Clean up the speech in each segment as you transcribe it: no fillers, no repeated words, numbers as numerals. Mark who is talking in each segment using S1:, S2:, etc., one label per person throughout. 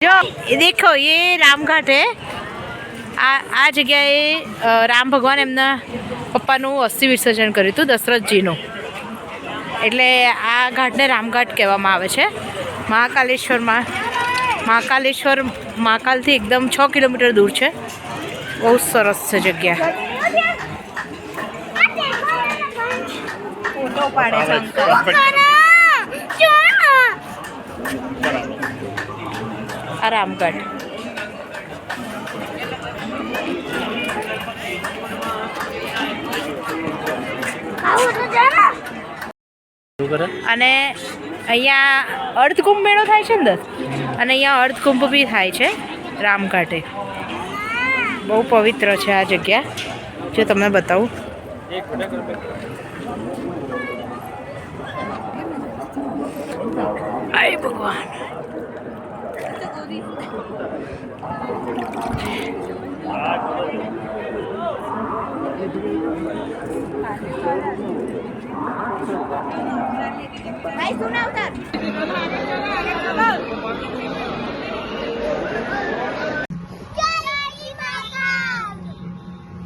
S1: जो ये देखो ये रामघाट है। आ जगह राम भगवान एमना पप्पाનું અસ્થિ વિસર્જન કર્યું હતું દશરથજીનું, એટલે આ ઘાટને રામઘાટ કહેવામાં આવે છે। મહાકાલેશ્વર મહાકાલથી એકદમ 6 કિલોમીટર દૂર છે। બહુ સરસ છે જગ્યા। ફોટો પાડે છે આ રામઘાટ। અને અહીંયા અર્ધકુંભ મેળો થાય છે ને, અને અહીંયા અર્ધકુંભ બી થાય છે રામઘાટે। બહુ પવિત્ર છે આ જગ્યા, જો તમને બતાવું। આય ભગવાન,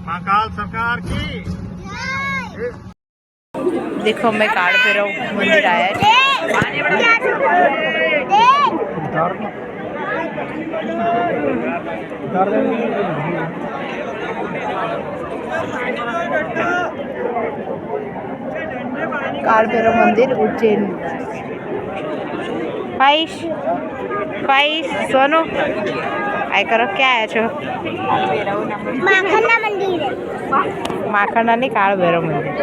S2: महाकाल सरकार की।
S1: देखो मैं काल भैरव मंदिर आया है। काल भैरव मंदिर उज्जैन। भाई सोनू आय करो, क्या आया छो? माखणना मंदिर। माखणना नहीं, काल भैरव मंदिर।